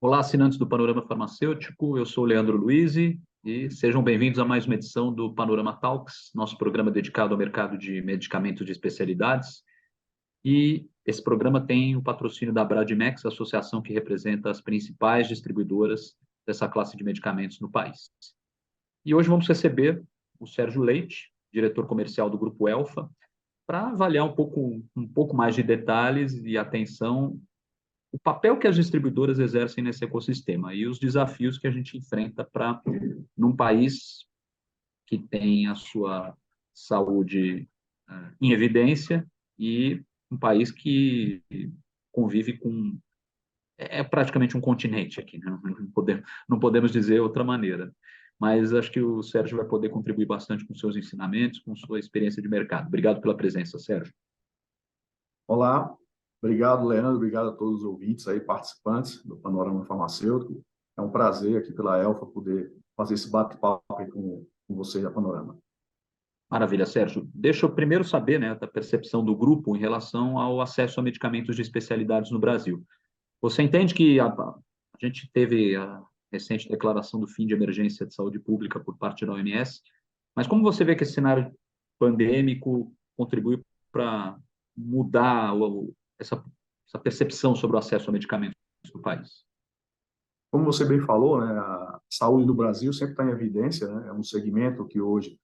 Olá, assinantes do Panorama Farmacêutico, eu sou o Leandro Luizi e sejam bem-vindos a mais uma edição do Panorama Talks, nosso programa dedicado ao mercado de medicamentos de especialidades. E esse programa tem o patrocínio da Bradimex, a associação que representa as principais distribuidoras dessa classe de medicamentos no país. E hoje vamos receber o Sérgio Leite, diretor comercial do Grupo Elfa, para avaliar um pouco mais de detalhes e atenção o papel que as distribuidoras exercem nesse ecossistema e os desafios que a gente enfrenta num país que tem a sua saúde em evidência e um país que convive com praticamente um continente aqui, né? Não podemos dizer outra maneira. Mas acho que o Sérgio vai poder contribuir bastante com seus ensinamentos, com sua experiência de mercado. Obrigado pela presença, Sérgio. Olá, obrigado, Leandro, obrigado a todos os ouvintes aí, participantes do Panorama Farmacêutico. É um prazer aqui pela Elfa poder fazer esse bate-papo aí com vocês da Panorama. Maravilha, Sérgio. Deixa eu primeiro saber, né, da percepção do grupo em relação ao acesso a medicamentos de especialidades no Brasil. Você entende que a gente teve a recente declaração do fim de emergência de saúde pública por parte da OMS, mas como você vê que esse cenário pandêmico contribui para mudar essa percepção sobre o acesso a medicamentos no país? Como você bem falou, né, a saúde do Brasil sempre está em evidência, né? É um segmento que hoje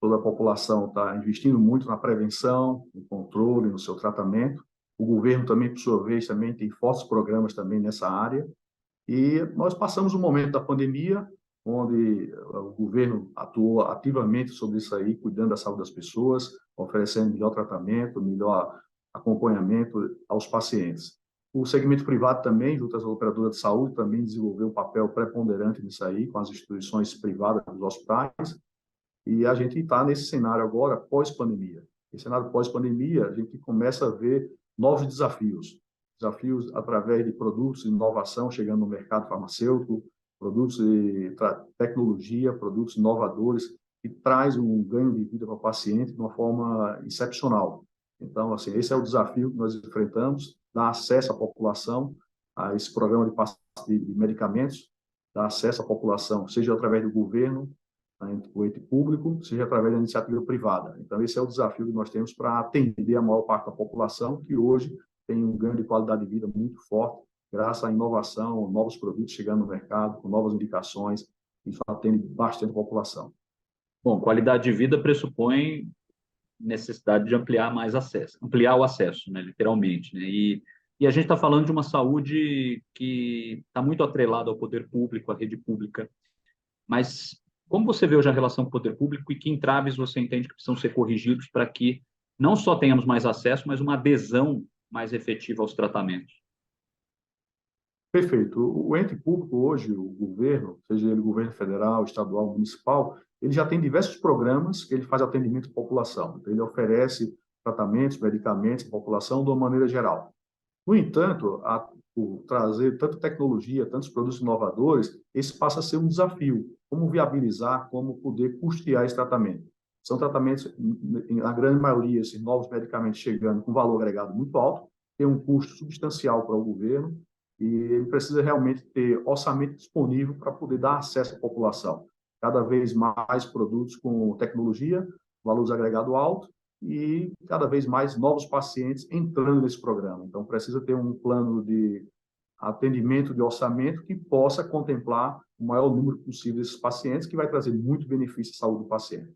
toda a população está investindo muito na prevenção, no controle, no seu tratamento. O governo também, por sua vez, também tem fortes programas também nessa área. E nós passamos um momento da pandemia, onde o governo atuou ativamente sobre isso aí, cuidando da saúde das pessoas, oferecendo melhor tratamento, melhor acompanhamento aos pacientes. O segmento privado também, junto às operadoras de saúde, também desenvolveu um papel preponderante nisso aí, com as instituições privadas dos hospitais, e a gente está nesse cenário agora, pós-pandemia. Esse cenário pós-pandemia, a gente começa a ver novos desafios através de produtos de inovação chegando no mercado farmacêutico, produtos de tecnologia, produtos inovadores, que traz um ganho de vida para o paciente de uma forma excepcional. Então, assim, esse é o desafio que nós enfrentamos, dar acesso à população a esse programa de medicamentos, dar acesso à população, seja através do governo, o ente público, seja através da iniciativa privada. Então, esse é o desafio que nós temos para atender a maior parte da população, que hoje tem um ganho de qualidade de vida muito forte, graças à inovação, novos produtos chegando no mercado, com novas indicações, isso atende bastante a população. Bom, qualidade de vida pressupõe necessidade de ampliar mais acesso, ampliar o acesso, né, literalmente, né? E a gente está falando de uma saúde que está muito atrelada ao poder público, à rede pública. Mas como você vê hoje a relação com o poder público e que entraves você entende que precisam ser corrigidos para que não só tenhamos mais acesso, mas uma adesão mais efetiva aos tratamentos? Perfeito. O ente público hoje, o governo, seja ele governo federal, estadual, municipal, ele já tem diversos programas que ele faz atendimento à população. Então, ele oferece tratamentos, medicamentos à população de uma maneira geral. No entanto, por trazer tanta tecnologia, tantos produtos inovadores, esse passa a ser um desafio. Como viabilizar, como poder custear esse tratamento? São tratamentos, na grande maioria, esses novos medicamentos chegando com valor agregado muito alto, tem um custo substancial para o governo e ele precisa realmente ter orçamento disponível para poder dar acesso à população. Cada vez mais produtos com tecnologia, valores agregados altos, e cada vez mais novos pacientes entrando nesse programa. Então, precisa ter um plano de atendimento de orçamento que possa contemplar o maior número possível desses pacientes, que vai trazer muito benefício à saúde do paciente.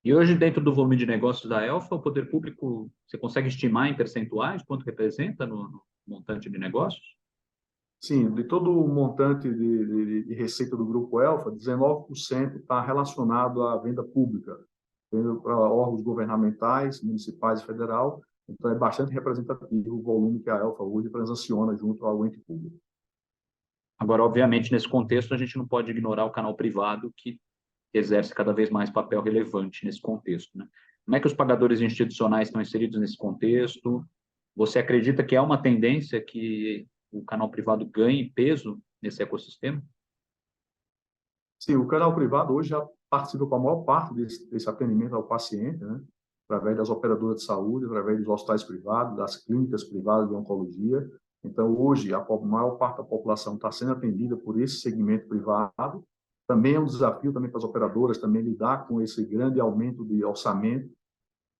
E hoje, dentro do volume de negócios da Elfa, o poder público, você consegue estimar em percentuais quanto representa no montante de negócios? Sim, de todo o montante de receita do Grupo Elfa, 19% está relacionado à venda pública, venda para órgãos governamentais, municipais e federal. Então, é bastante representativo o volume que a Elfa hoje transaciona junto ao ente público. Agora, obviamente, nesse contexto, a gente não pode ignorar o canal privado, que exerce cada vez mais papel relevante nesse contexto, né? Como é que os pagadores institucionais estão inseridos nesse contexto? Você acredita que é uma tendência que o canal privado ganhe peso nesse ecossistema? Sim, o canal privado hoje já participa com a maior parte desse atendimento ao paciente, né? Através das operadoras de saúde, através dos hospitais privados, das clínicas privadas de oncologia. Então, hoje, a maior parte da população está sendo atendida por esse segmento privado. Também é um desafio também para as operadoras também lidar com esse grande aumento de orçamento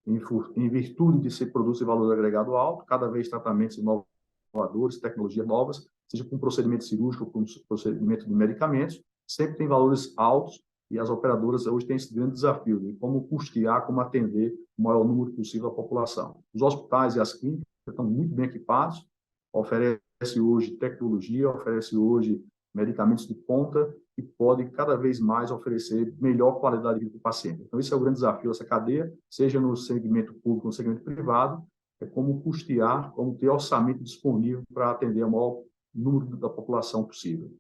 em virtude de ser produtos de valor agregado alto, cada vez tratamentos inovadores, tecnologias novas, seja com procedimento cirúrgico, com procedimento de medicamentos, sempre tem valores altos e as operadoras hoje têm esse grande desafio de como custear, como atender o maior número possível da população. Os hospitais e as clínicas estão muito bem equipados, oferece hoje tecnologia, oferece hoje medicamentos de ponta e pode cada vez mais oferecer melhor qualidade de vida para o paciente. Então, esse é o grande desafio dessa cadeia, seja no segmento público ou no segmento privado, é como custear, como ter orçamento disponível para atender o maior número da população possível.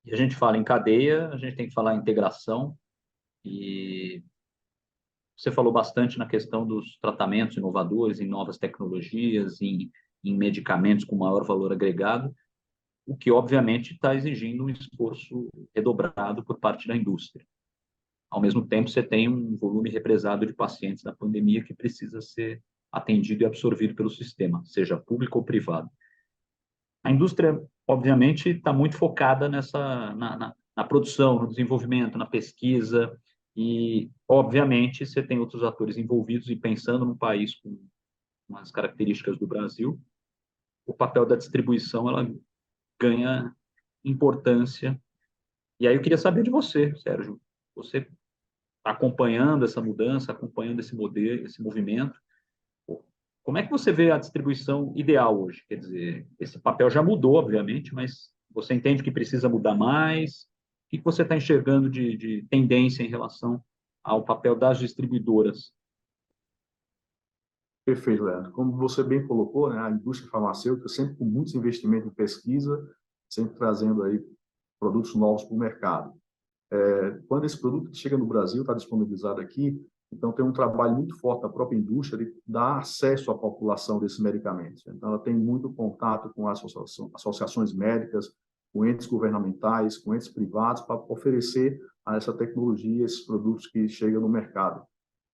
E a gente fala em cadeia, a gente tem que falar em integração, e você falou bastante na questão dos tratamentos inovadores, em novas tecnologias, em medicamentos com maior valor agregado, o que obviamente está exigindo um esforço redobrado por parte da indústria. Ao mesmo tempo, você tem um volume represado de pacientes da pandemia que precisa ser atendido e absorvido pelo sistema, seja público ou privado. A indústria, obviamente, está muito focada na produção, no desenvolvimento, na pesquisa, e, obviamente, você tem outros atores envolvidos, e pensando num país com as características do Brasil, o papel da distribuição ela ganha importância. E aí eu queria saber de você, Sérgio, você está acompanhando essa mudança, acompanhando esse modelo, esse movimento, como é que você vê a distribuição ideal hoje? Quer dizer, esse papel já mudou, obviamente, mas você entende que precisa mudar mais? O que você está enxergando de tendência em relação ao papel das distribuidoras? Perfeito, Leandro. Como você bem colocou, né, a indústria farmacêutica sempre com muitos investimentos em pesquisa, sempre trazendo aí produtos novos para o mercado. Quando esse produto chega no Brasil, está disponibilizado aqui, então tem um trabalho muito forte da própria indústria de dar acesso à população desses medicamentos. Então, ela tem muito contato com associações médicas, com entes governamentais, com entes privados, para oferecer a essa tecnologia, esses produtos que chegam no mercado.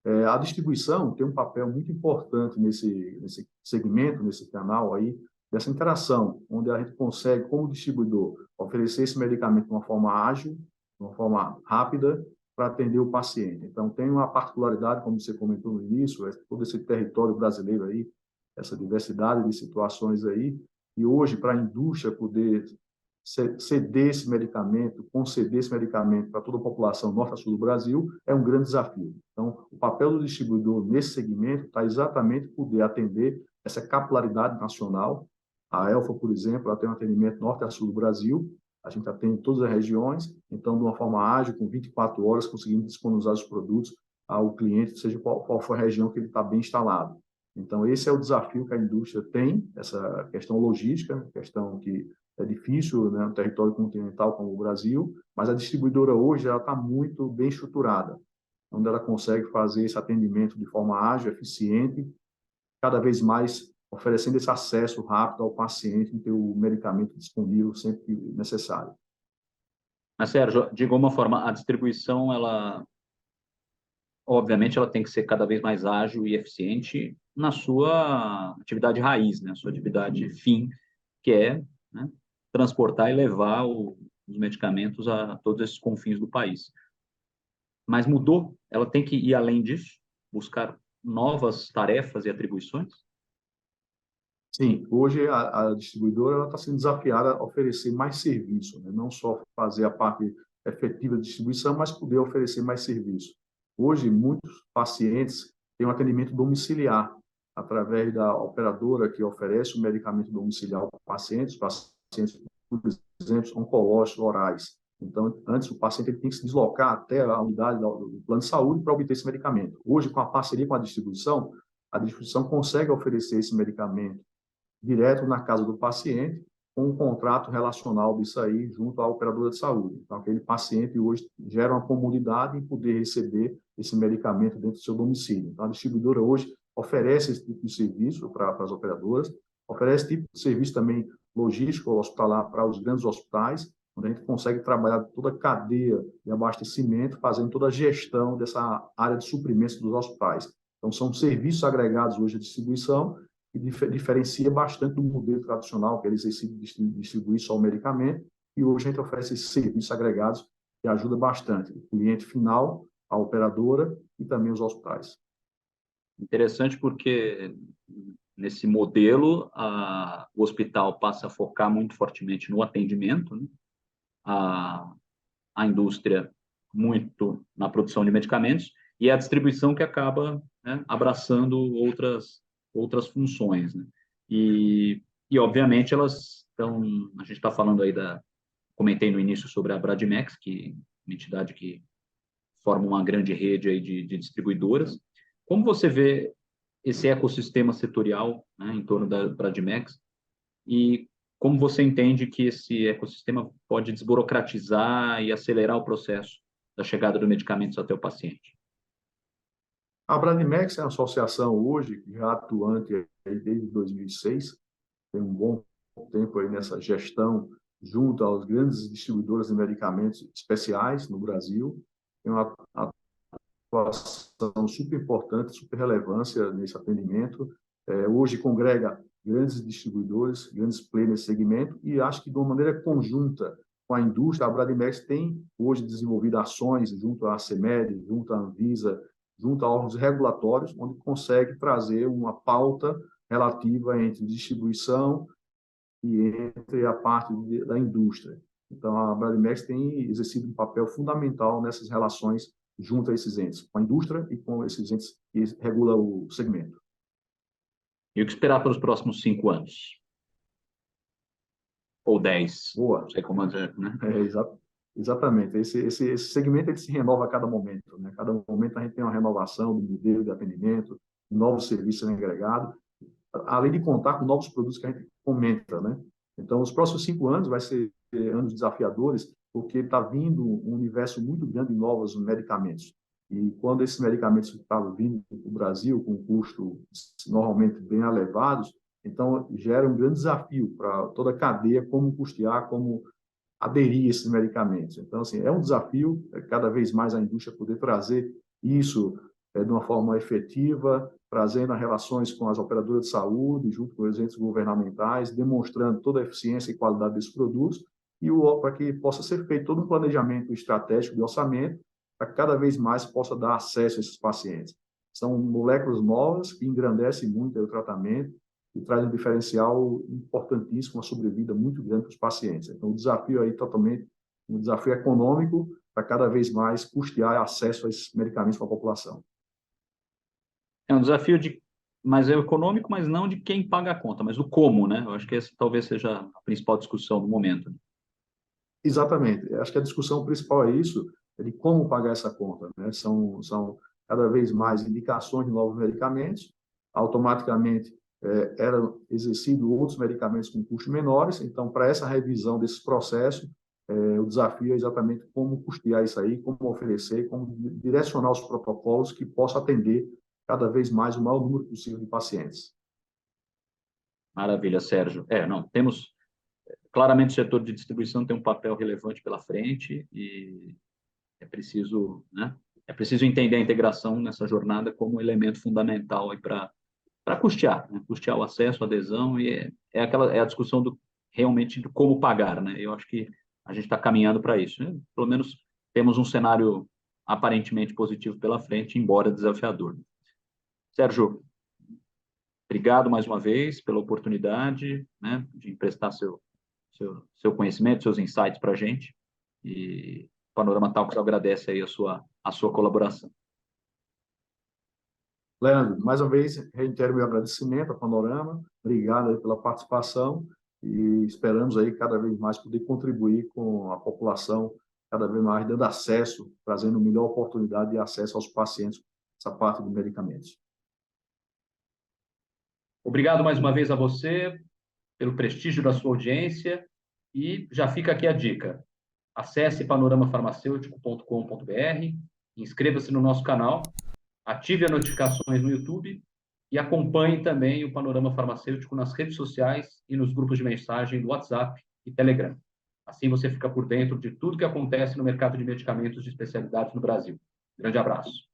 A distribuição tem um papel muito importante nesse segmento, nesse canal aí, dessa interação, onde a gente consegue, como distribuidor, oferecer esse medicamento de uma forma ágil, de uma forma rápida, para atender o paciente. Então, tem uma particularidade, como você comentou no início, todo esse território brasileiro aí, essa diversidade de situações aí, e hoje, para a indústria poder ceder esse medicamento, conceder esse medicamento para toda a população norte a sul do Brasil, é um grande desafio. Então, o papel do distribuidor nesse segmento está exatamente poder atender essa capilaridade nacional. A Elfa, por exemplo, ela tem um atendimento norte a sul do Brasil, a gente atende todas as regiões, então, de uma forma ágil, com 24 horas, conseguimos disponibilizar os produtos ao cliente, seja qual for a região que ele está bem instalado. Então, esse é o desafio que a indústria tem, essa questão logística, questão que é difícil, né, um território continental como o Brasil, mas a distribuidora hoje ela está muito bem estruturada, onde ela consegue fazer esse atendimento de forma ágil, eficiente, cada vez mais oferecendo esse acesso rápido ao paciente em ter o medicamento disponível sempre que necessário. Mas, Sérgio, de alguma forma, a distribuição, obviamente, ela tem que ser cada vez mais ágil e eficiente na sua atividade raiz, né? A sua atividade fim, que é, né, transportar e levar os medicamentos a todos esses confins do país. Mas mudou, ela tem que ir além disso, buscar novas tarefas e atribuições? Sim, hoje a distribuidora está sendo desafiada a oferecer mais serviço, né? Não só fazer a parte efetiva de distribuição, mas poder oferecer mais serviço. Hoje, muitos pacientes têm um atendimento domiciliar, através da operadora que oferece o medicamento domiciliar para pacientes, por exemplo, oncológicos orais. Então, antes o paciente tem que se deslocar até a unidade do plano de saúde para obter esse medicamento. Hoje, com a parceria com a distribuição consegue oferecer esse medicamento direto na casa do paciente, com um contrato relacional disso aí junto à operadora de saúde. Então, aquele paciente hoje gera uma comodidade em poder receber esse medicamento dentro do seu domicílio. Então, a distribuidora hoje oferece esse tipo de serviço para as operadoras, oferece tipo de serviço também logístico hospitalar para os grandes hospitais, onde a gente consegue trabalhar toda a cadeia de abastecimento, fazendo toda a gestão dessa área de suprimentos dos hospitais. Então, são serviços agregados hoje à distribuição, e diferencia bastante do modelo tradicional, que eles decidem distribuir só o medicamento, e hoje a gente oferece esses serviços agregados que ajuda bastante o cliente final, a operadora e também os hospitais. Interessante porque nesse modelo o hospital passa a focar muito fortemente no atendimento, né? A indústria muito na produção de medicamentos e a distribuição que acaba, né, abraçando outras funções, né? E obviamente elas estão, a gente está falando aí comentei no início sobre a Bradimex, que é uma entidade que forma uma grande rede aí de distribuidoras. Como você vê esse ecossistema setorial, né, em torno da Bradimex e como você entende que esse ecossistema pode desburocratizar e acelerar o processo da chegada dos medicamentos até o paciente? A Bradimex é uma associação hoje já atuante aí desde 2006, tem um bom tempo aí nessa gestão junto aos grandes distribuidores de medicamentos especiais no Brasil. Tem uma atuação super importante, super relevância nesse atendimento. Hoje congrega grandes distribuidores, grandes players nesse segmento e acho que de uma maneira conjunta com a indústria, a Bradimex tem hoje desenvolvido ações junto à CEMED, junto à Anvisa, junto a órgãos regulatórios, onde consegue trazer uma pauta relativa entre distribuição e entre a parte da indústria. Então, a Bradimex tem exercido um papel fundamental nessas relações junto a esses entes, com a indústria e com esses entes que regulam o segmento. E o que esperar para os próximos 5 anos? Ou 10? Boa. Não sei como dizer, né? Exatamente. Esse segmento ele se renova a cada momento, né? Cada momento a gente tem uma renovação do modelo de atendimento, novos serviços agregados, além de contar com novos produtos que a gente comenta, né? Então, os próximos 5 anos vai ser anos desafiadores, porque está vindo um universo muito grande de novos medicamentos. E quando esses medicamentos estavam vindo para o Brasil com custo normalmente bem elevados, então gera um grande desafio para toda a cadeia como custear, como aderir a esses medicamentos. Então, assim, é um desafio cada vez mais a indústria poder trazer isso de uma forma efetiva, trazendo as relações com as operadoras de saúde, junto com os entes governamentais, demonstrando toda a eficiência e qualidade desses produtos, e para que possa ser feito todo um planejamento estratégico de orçamento, para que cada vez mais possa dar acesso a esses pacientes. São moléculas novas que engrandecem muito o tratamento e trazem um diferencial importantíssimo, uma sobrevida muito grande para os pacientes. Então, o desafio aí totalmente, um desafio econômico para cada vez mais custear acesso a esses medicamentos para a população. É um desafio mas é econômico, mas não de quem paga a conta, mas do como, né? Eu acho que essa talvez seja a principal discussão do momento. Exatamente. Acho que a discussão principal é isso, é de como pagar essa conta, né? São cada vez mais indicações de novos medicamentos, automaticamente eram exercidos outros medicamentos com custos menores, então, para essa revisão desses processos, o desafio é exatamente como custear isso aí, como oferecer, como direcionar os protocolos que possam atender cada vez mais o maior número possível de pacientes. Maravilha, Sérgio. Não, temos claramente o setor de distribuição tem um papel relevante pela frente e é preciso, né? É preciso entender a integração nessa jornada como um elemento fundamental para custear, né? Custear o acesso, a adesão e é a discussão realmente do como pagar, né? Eu acho que a gente está caminhando para isso, né? Pelo menos temos um cenário aparentemente positivo pela frente, embora desafiador. Sérgio, obrigado mais uma vez pela oportunidade, né, de emprestar seu conhecimento, seus insights para a gente. E o Panorama Talks agradece aí a sua colaboração. Leandro, mais uma vez, reitero meu agradecimento ao Panorama, obrigado aí pela participação e esperamos aí cada vez mais poder contribuir com a população, cada vez mais dando acesso, trazendo melhor oportunidade de acesso aos pacientes, essa parte de medicamentos. Obrigado mais uma vez a você pelo prestígio da sua audiência e já fica aqui a dica. Acesse panoramafarmacêutico.com.br, inscreva-se no nosso canal, ative as notificações no YouTube e acompanhe também o Panorama Farmacêutico nas redes sociais e nos grupos de mensagem do WhatsApp e Telegram. Assim você fica por dentro de tudo que acontece no mercado de medicamentos de especialidades no Brasil. Grande abraço.